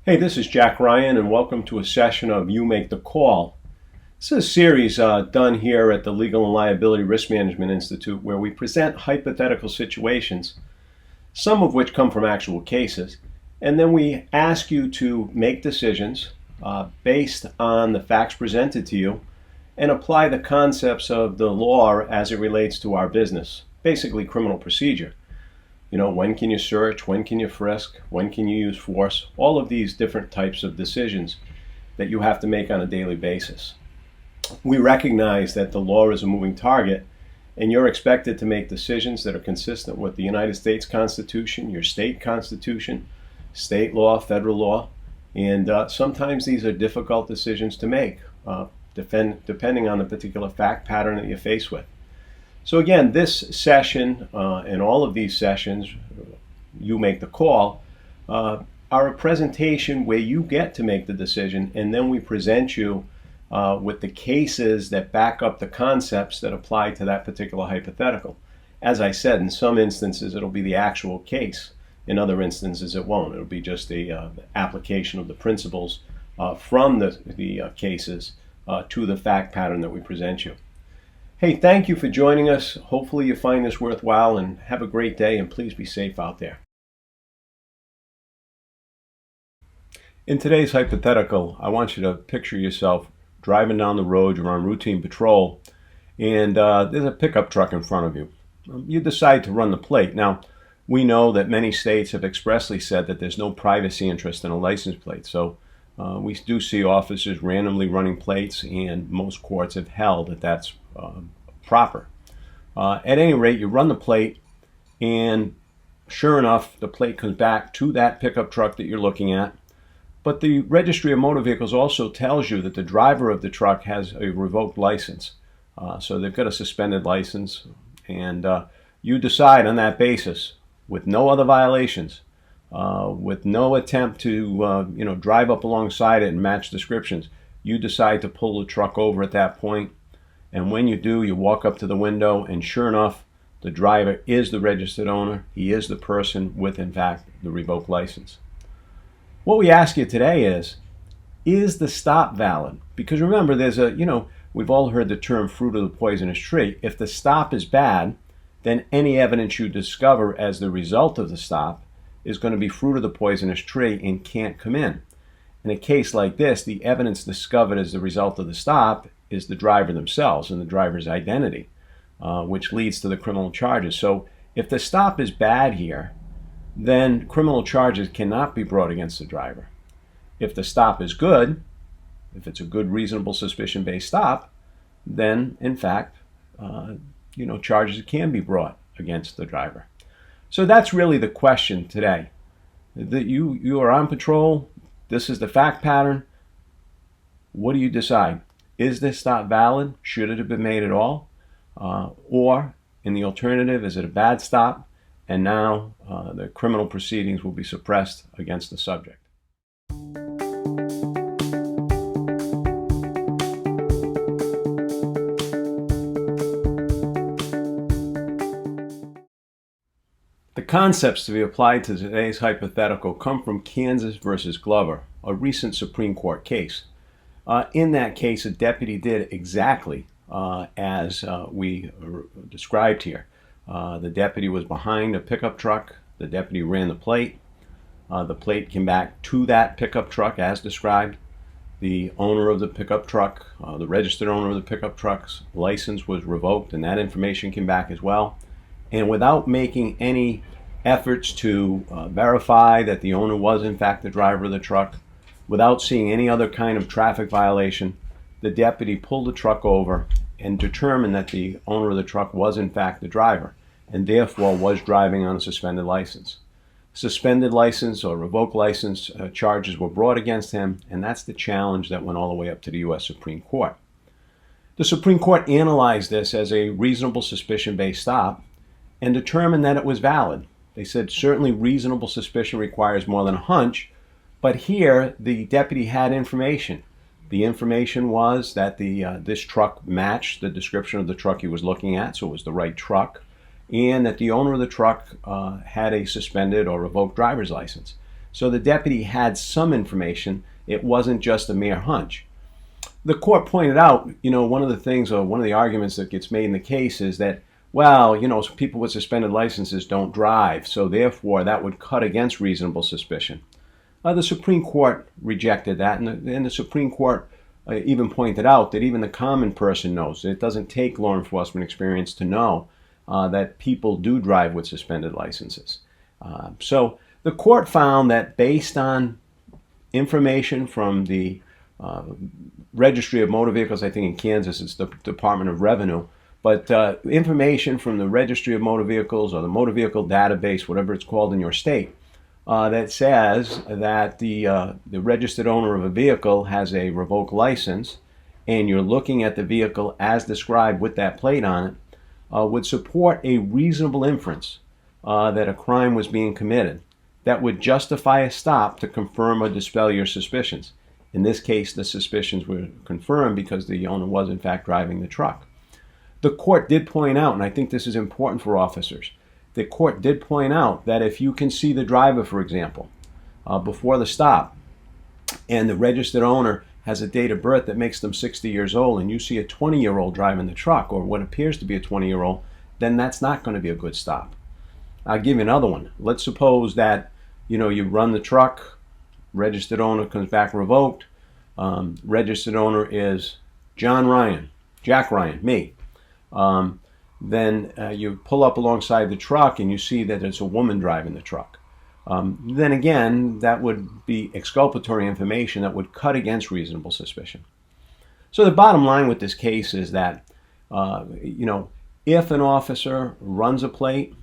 Hey, this is Jack Ryan, and welcome to a session of You Make the Call. This is a series done here at the Legal and Liability Risk Management Institute where we present hypothetical situations, some of which come from actual cases, and then we ask you to make decisions based on the facts presented to you and apply the concepts of the law as it relates to our business, basically criminal procedure. You know, when can you search? When can you frisk? When can you use force? All of these different types of decisions that you have to make on a daily basis. We recognize that the law is a moving target, and you're expected to make decisions that are consistent with the United States Constitution, your state constitution, state law, federal law, and sometimes these are difficult decisions to make, depending on the particular fact pattern that you're faced with. So again, this session and all of these sessions, You Make the Call, are a presentation where you get to make the decision, and then we present you with the cases that back up the concepts that apply to that particular hypothetical. As I said, in some instances it'll be the actual case. In other instances it won't. It'll be just the application of the principles from the cases to the fact pattern that we present you. Hey, thank you for joining us. Hopefully you find this worthwhile, and have a great day, and please be safe out there. In today's hypothetical, I want you to picture yourself driving down the road. You're on routine patrol, and there's a pickup truck in front of you. You decide to run the plate. Now, we know that many states have expressly said that there's no privacy interest in a license plate, so we do see officers randomly running plates, and most courts have held that that's proper. At any rate, you run the plate, and sure enough, the plate comes back to that pickup truck that you're looking at. But the Registry of Motor Vehicles also tells you that the driver of the truck has a revoked license. So they've got a suspended license, and you decide on that basis, with no other violations, with no attempt to drive up alongside it and match descriptions, you decide to pull the truck over at that point. And when you do, you walk up to the window, and sure enough, the driver is the registered owner. He is the person with, in fact, the revoked license. What we ask you today is the stop valid? Because remember, we've all heard the term fruit of the poisonous tree. If the stop is bad, then any evidence you discover as the result of the stop is going to be fruit of the poisonous tree and can't come in. In a case like this, the evidence discovered as the result of the stop is the driver themselves and the driver's identity, which leads to the criminal charges. So if the stop is bad here, then criminal charges cannot be brought against the driver. If the stop is good, if it's a good, reasonable, suspicion-based stop, then in fact, charges can be brought against the driver. So that's really the question today. That you are on patrol. This is the fact pattern. What do you decide? Is this stop valid? Should it have been made at all? Or, in the alternative, is it a bad stop? And now the criminal proceedings will be suppressed against the subject. The concepts to be applied to today's hypothetical come from Kansas versus Glover, a recent Supreme Court case. In that case, a deputy did exactly as we described here. The deputy was behind a pickup truck. The deputy ran the plate. The plate came back to that pickup truck as described. The owner of the pickup truck, the registered owner of the pickup truck's license was revoked, and that information came back as well. And without making any efforts to verify that the owner was in fact the driver of the truck, without seeing any other kind of traffic violation, the deputy pulled the truck over and determined that the owner of the truck was in fact the driver, and therefore was driving on a suspended license. Suspended license or revoked license charges were brought against him, and that's the challenge that went all the way up to the U.S. Supreme Court. The Supreme Court analyzed this as a reasonable suspicion-based stop and determined that it was valid. They said certainly reasonable suspicion requires more than a hunch, but here the deputy had information. The information was that this truck matched the description of the truck he was looking at, so it was the right truck, and that the owner of the truck had a suspended or revoked driver's license. So the deputy had some information. It wasn't just a mere hunch. The court pointed out, one of the things, or one of the arguments that gets made in the case is that, well, people with suspended licenses don't drive, so therefore that would cut against reasonable suspicion. The Supreme Court rejected that, and the Supreme Court even pointed out that even the common person knows that it doesn't take law enforcement experience to know that people do drive with suspended licenses. So the court found that based on information from the Registry of Motor Vehicles, I think in Kansas it's the Department of Revenue, but information from the Registry of Motor Vehicles or the Motor Vehicle Database, whatever it's called in your state, that says that the registered owner of a vehicle has a revoked license, and you're looking at the vehicle as described with that plate on it, would support a reasonable inference that a crime was being committed that would justify a stop to confirm or dispel your suspicions. In this case, the suspicions were confirmed because the owner was in fact driving the truck. The court did point out, and I think this is important for officers, the court did point out that if you can see the driver, for example, before the stop, and the registered owner has a date of birth that makes them 60 years old, and you see a 20-year-old driving the truck, or what appears to be a 20-year-old, then that's not going to be a good stop. I'll give you another one. Let's suppose that, you run the truck, registered owner comes back revoked, registered owner is Jack Ryan, me. Then you pull up alongside the truck and you see that it's a woman driving the truck. Then again, that would be exculpatory information that would cut against reasonable suspicion. So the bottom line with this case is that, if an officer runs a plate,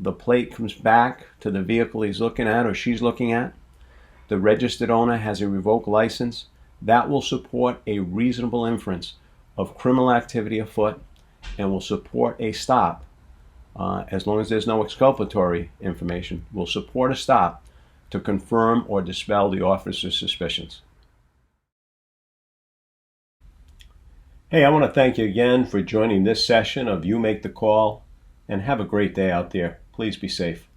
the plate comes back to the vehicle he's looking at or she's looking at, the registered owner has a revoked license, that will support a reasonable inference of criminal activity afoot and will support a stop, as long as there's no exculpatory information, will support a stop to confirm or dispel the officer's suspicions. Hey, I want to thank you again for joining this session of You Make the Call, and have a great day out there. Please be safe.